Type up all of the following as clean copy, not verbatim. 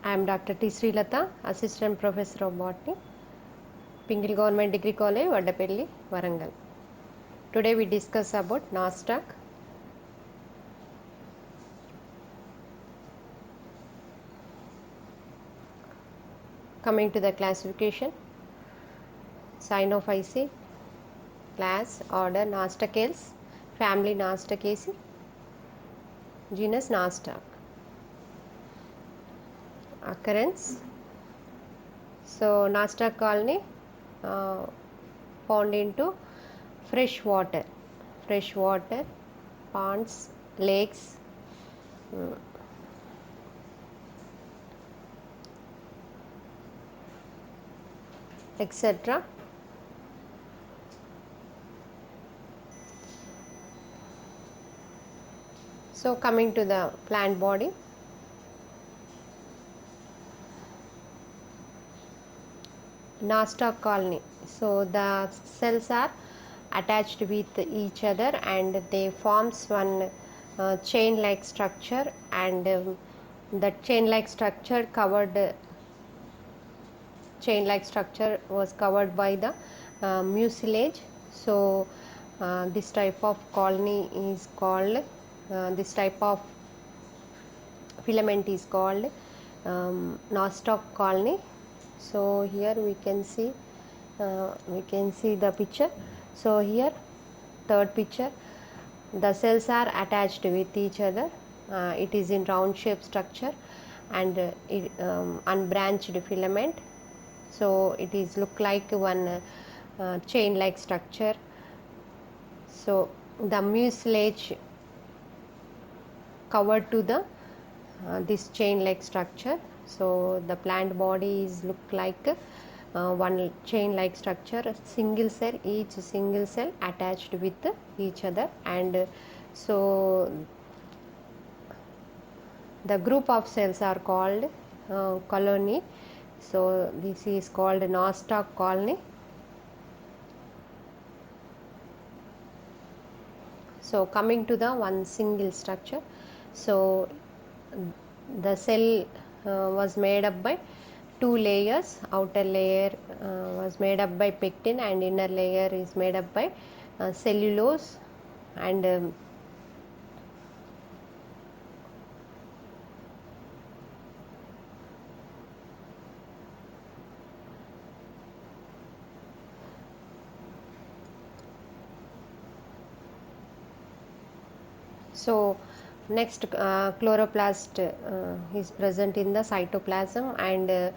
I am Dr. T. Srilata, Assistant Professor of Botany, Pingle Government Degree College, Vaddapelli, Warangal. Today we discuss about nostoc. Coming to the classification, Cyanophyceae, class, order Nostocales, family Nostocaceae, genus Nostoc. Occurrence, so nostoc colony found into fresh water, ponds, lakes, etc. So coming to the plant body, nostoc colony. So the cells are attached with each other and they forms one chain-like structure, and that chain-like structure was covered by the mucilage. So this type of colony is called this type of filament is called nostoc colony. So here we can see the picture. So here, third picture, the cells are attached with each other. It is in round shape structure and unbranched filament. So it is look like one chain like structure. So the mucilage covered to the this chain like structure. So the plant body is look like one chain like structure, each single cell attached with each other, and so the group of cells are called colony. So this is called nostoc colony. So coming to the one single structure, so the cell was made up by two layers. Outer layer was made up by pectin and inner layer is made up by cellulose, and so next chloroplast is present in the cytoplasm, and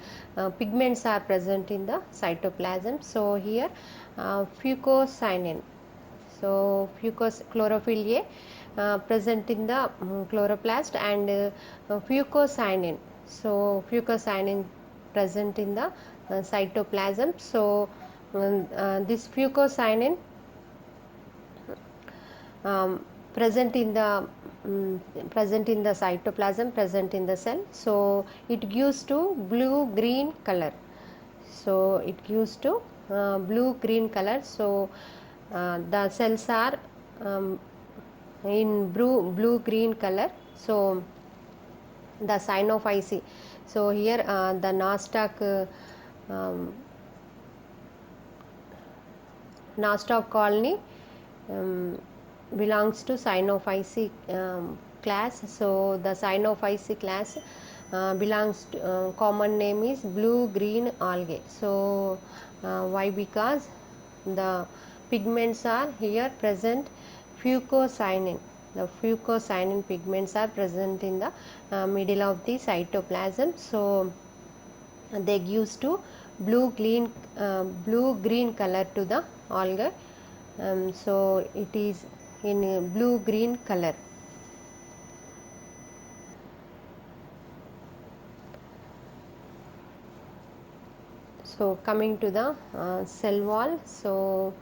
pigments are present in the cytoplasm. So here fucocyanin, so chlorophyll A present in the chloroplast, and fucocyanin, so fucocyanin present in the cytoplasm. So this fucocyanin present in the cytoplasm, present in the cell. So it gives to blue green color. So it gives to blue green color. So the cells are in blue green color. So the Cyanophyceae. So here the nostoc colony belongs to Cyanophyceae class. So the Cyanophyceae class belongs to common name is blue green algae. So why? Because the pigments are here present, fucocyanin. The fucocyanin pigments are present in the middle of the cytoplasm. So they gives to blue green color to the algae. So it is in blue green color. So coming to the cell wall, so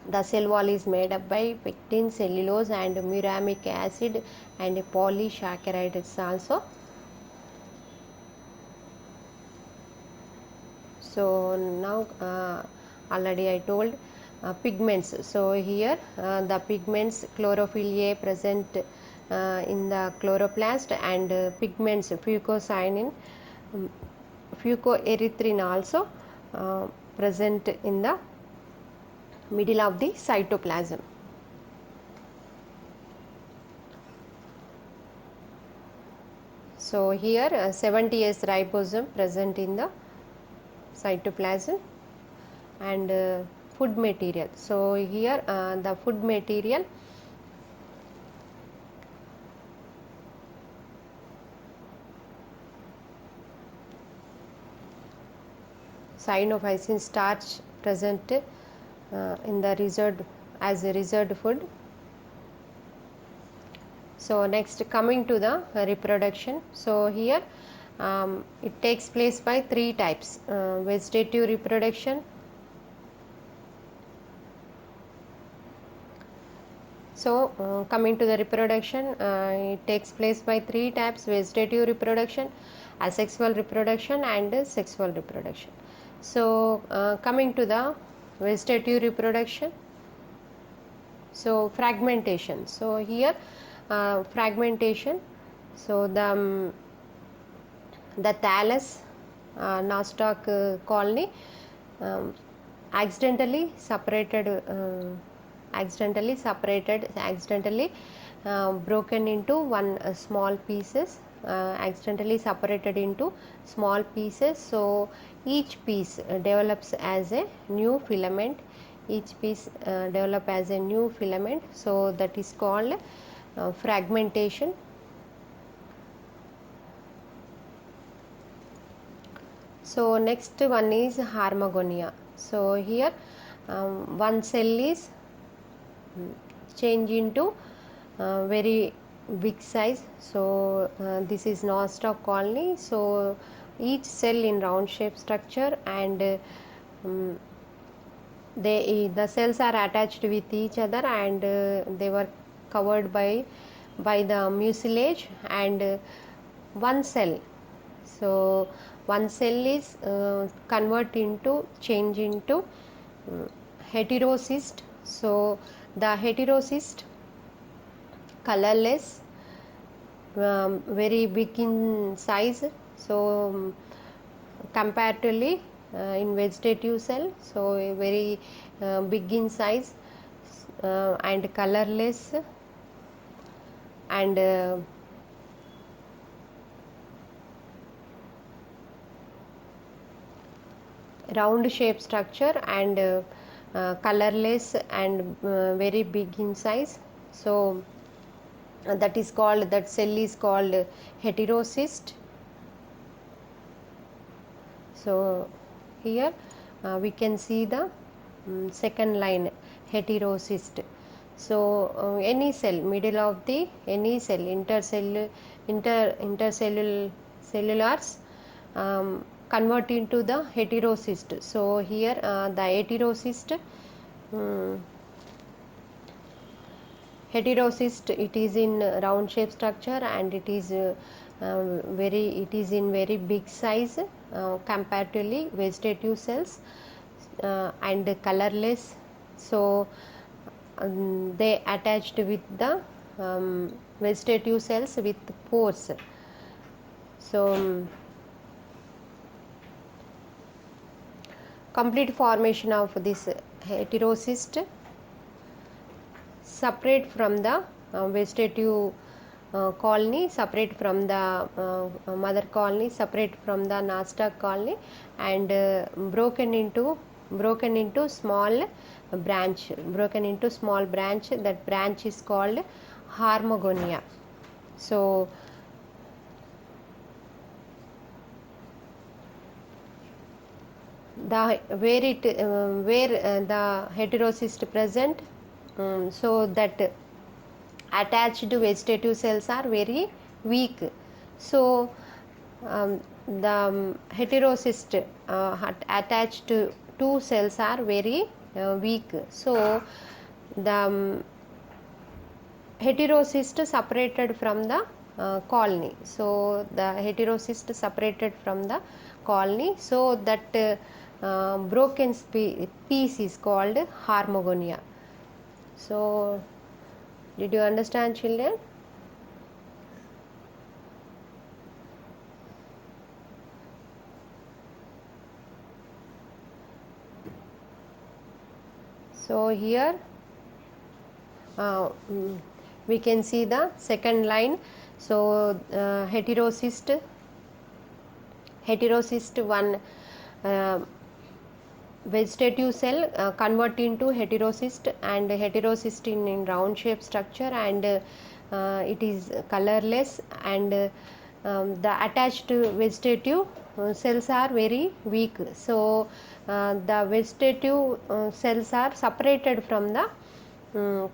the cell wall is made up by pectin, cellulose, and muramic acid, and polysaccharides also. So now already I told pigments. So here the pigments, chlorophyll A present in the chloroplast, and pigments fucosinin, fucoerythrin also present in the middle of the cytoplasm. So here 70S ribosome present in the cytoplasm, and food material. So here the food material, cyanophysin starch present in the reserved as a reserved food. So next, coming to the reproduction. So here it takes place by three types: vegetative reproduction. So coming to the reproduction, it takes place by three types: vegetative reproduction, asexual reproduction, and sexual reproduction. So coming to the vegetative reproduction, so fragmentation. So here fragmentation, so the thallus nostoc colony accidentally broken into small pieces, accidentally separated into small pieces. So each piece develops as a new filament, so that is called fragmentation. So next one is harmagonia. So here one cell is changed into very big size. So this is nostoc colony. So each cell in round shape structure, and the cells are attached with each other, and they were covered by the mucilage, and one cell. So one cell is change into heterocyst. So the heterocyst, colorless, very big in size. So comparatively in vegetative cell, so very big in size and colorless, and round shape structure, and colorless, and very big in size. So that cell is called heterocyst. So here we can see the second line, heterocyst. So any cell, middle of the any cell, intercellulars convert into the heterocyst. So here the heterocyst, it is in round shape structure, and it is in very big size comparatively vegetative cells, and colorless. So they attached with the vegetative cells with pores. So complete formation of this heterocyst separate from the vegetative colony, separate from the mother colony, separate from the nostoc colony, and broken into small branch. That branch is called harmagonia. So the where the heterocyst present, so that attached vegetative cells are very weak. So the heterocyst attached to two cells are very weak. So the heterocyst separated from the colony. So the heterocyst separated from the colony. So that broken piece is called harmagonia. So did you understand, children? So here we can see the second line. So heterocyst one vegetative cell convert into heterocyst, and heterocyst in round shape structure, and it is colorless, and the attached vegetative cells are very weak. So the vegetative cells are separated from the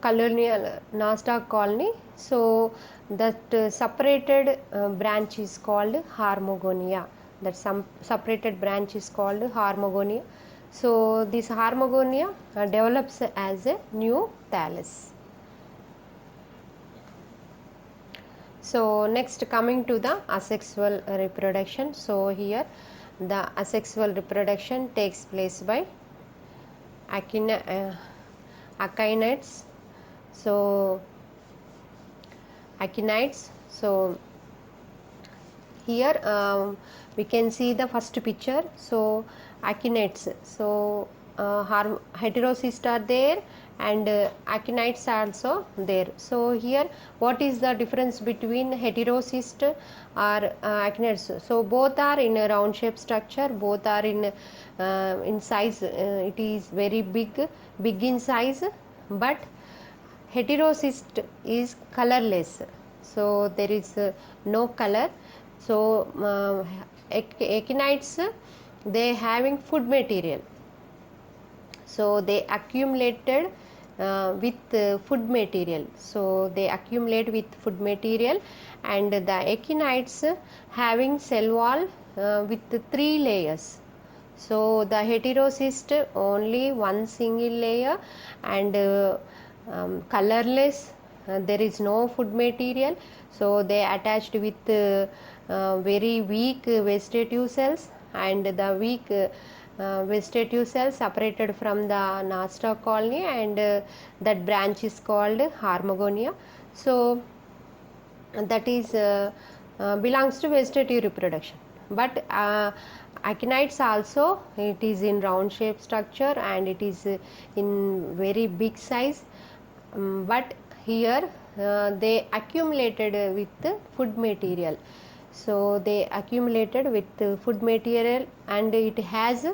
colonial Nostoc colony. So that separated branch is called Harmogonia. That some separated branch is called Harmogonia. So this Harmogonia develops as a new thallus. So next, coming to the asexual reproduction. So here the asexual reproduction takes place by acinids. So acinids. So here we can see the first picture. So acinids. So heterocysts are there, and acinids are also there. So here, what is the difference between heterocyst or acinids? So both are in a round shape structure, both are in size. It is very big in size, but heterocyst is colorless. So there is no color. So acinids, they having food material. So they accumulated with food material. So they accumulate with food material, and the acinids having cell wall with 3 layers. So the heterocyst only one single layer, and colorless. There is no food material. So they attached with very weak vegetative cells, and the weak vegetative cells separated from the Nostoc colony, and that branch is called Harmogonia. So that is belongs to vegetative reproduction. But acinids also, it is in round shape structure, and it is in very big size. But here they accumulated with food material. So they accumulated with food material, and it has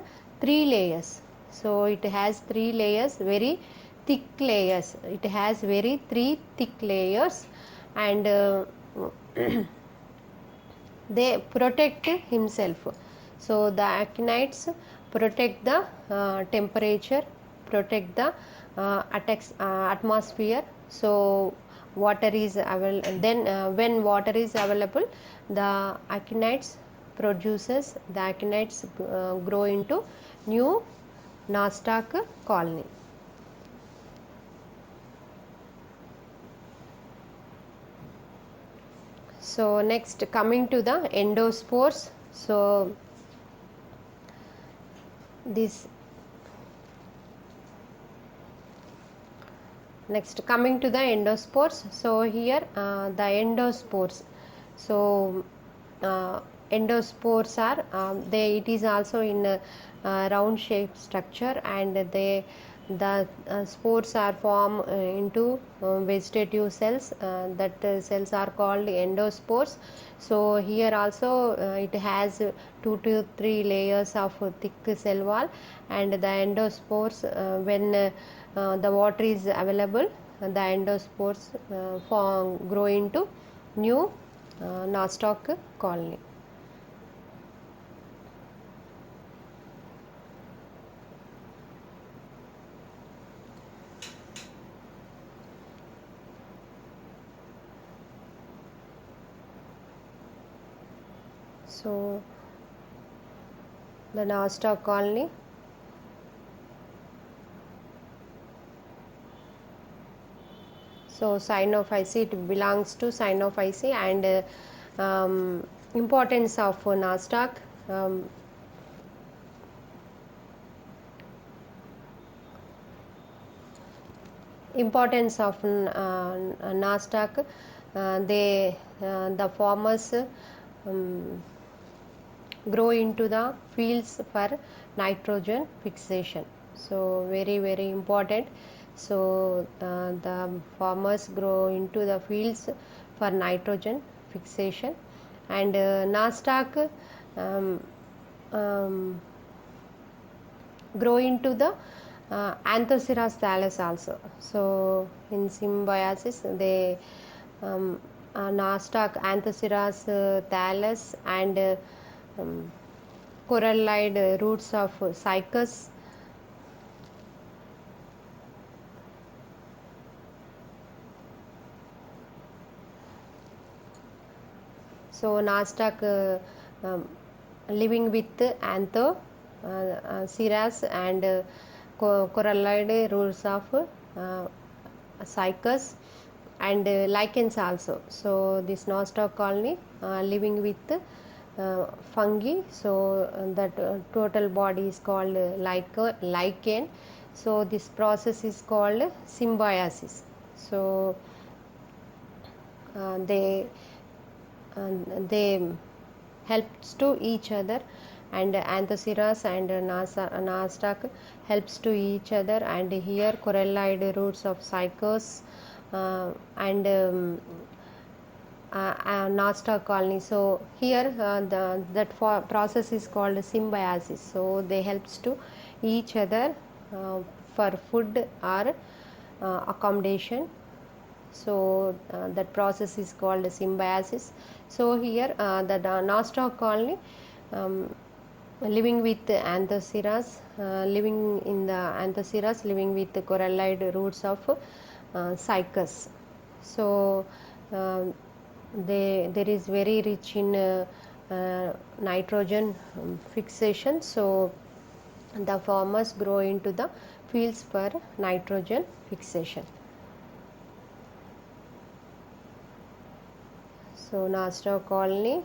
3 layers. So it has 3 layers, very thick layers. It has very 3 thick layers, and they protect himself. So the acinids protect the temperature, protect the atmosphere. So water is available. Then when water is available, the acinids grow into new Nostoc colony. So next, coming to the endospores. So this next, coming to the endospores. So here the endospores. So endospores are it is also in a round shape structure, and the spores are formed into vegetative cells. That cells are called endospores. So here also it has 2 to 3 layers of thick cell wall, and the endospores, when the water is available, the endospores grow into new Nostoc colony. So the Nostoc colony. So Cynophyceae, it belongs to Cynophyceae, and importance of Nostoc. Importance of Nostoc, the farmers grow into the fields for nitrogen fixation. so very important. So the farmers grow into the fields for nitrogen fixation, and nostoc um, um, grow into the Anthoceras thallus also. So in symbiosis, they nostoc, Anthoceras thallus, and um, corallide roots of cycas. So nostoc living with Anthoceras and corallide roots of cycas and lichens also. So this nostoc colony living with fungi. So that total body is called lichen. So this process is called symbiosis. So they helps to each other, and Anthoceras and nostoc helps to each other, and here corallide roots of cycas and nostoc colony. So here process is called symbiosis. So they helps to each other for food or accommodation. So that process is called symbiosis. So here the nostoc colony living with Anthoceras, living in the Anthoceras, living with the corallide roots of cycas. So there is very rich in nitrogen fixation. So the farmers grow into the fields for nitrogen fixation. So nostoc colony,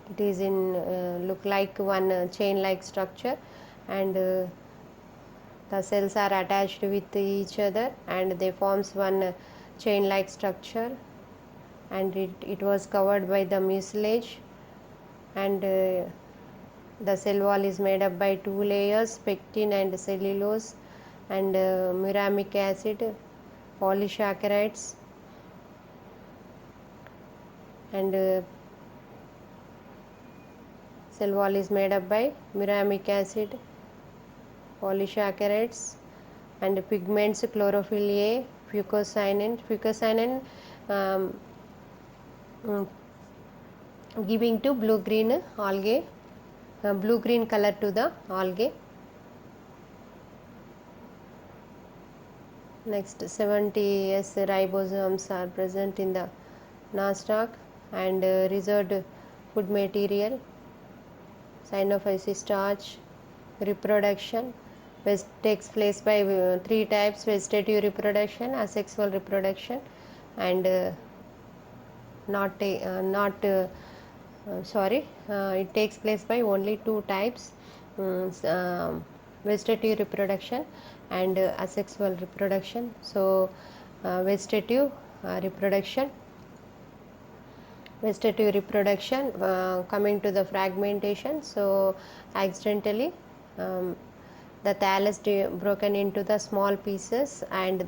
it is in look like one chain like structure, and the cells are attached with each other and they forms one chain like structure, and it was covered by the mucilage, and the cell wall is made up by two layers, pectin and cellulose, and muramic acid, polysaccharides, and cell wall is made up by muramic acid, polysaccharides, and pigments, chlorophyll A, fucosinin giving to blue green algae, blue green color to the algae. Next, 70S ribosomes are present in the nostoc, and reserved food material, synophysis starch, reproduction takes place by three types: vegetative reproduction, asexual reproduction, and it takes place by only two types, vegetative reproduction and asexual reproduction. So vegetative reproduction, coming to the fragmentation. So accidentally the thallus broken into the small pieces, and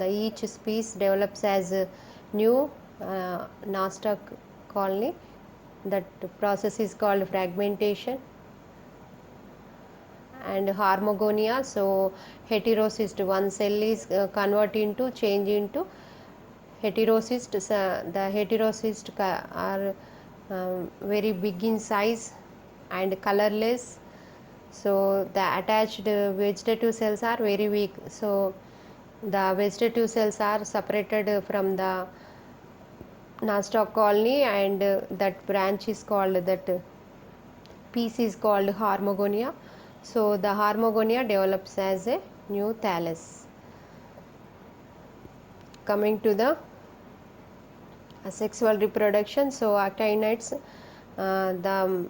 each piece develops as a new nostoc colony. That process is called fragmentation. And hormogonia, so heterocyst, one cell is change into heterocyst. The heterocyst are very big in size and colorless. So the attached vegetative cells are very weak. So the vegetative cells are separated from the nostoc colony, and that branch is called, that piece is called hormogonia. So the hormogonia develops as a new thallus. Coming to the asexual reproduction, so actinides, the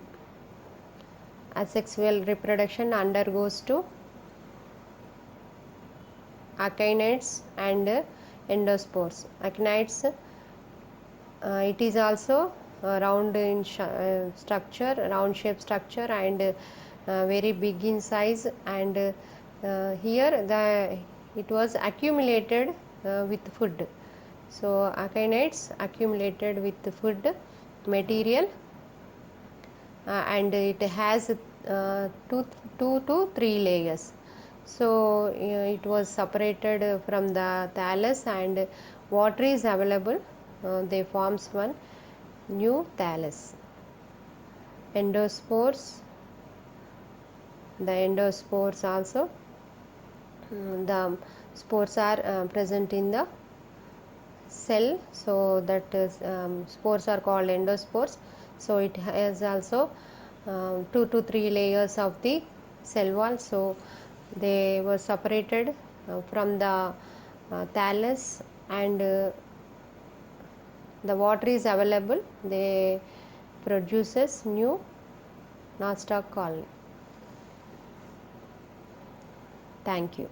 asexual reproduction undergoes to actinides and endospores. Actinides, it is also round in structure, round shape structure, and very big in size, and here it was accumulated with food. So actinides accumulated with the food material, and it has two to three layers. So it was separated from the thallus, and water is available. They forms one new thallus. Endospores. The endospores also, the spores are present in the cell, so that is, spores are called endospores. So it has also 2 to 3 layers of the cell wall. So they were separated from the thallus, and the water is available. They produces new nostoc colony. Thank you.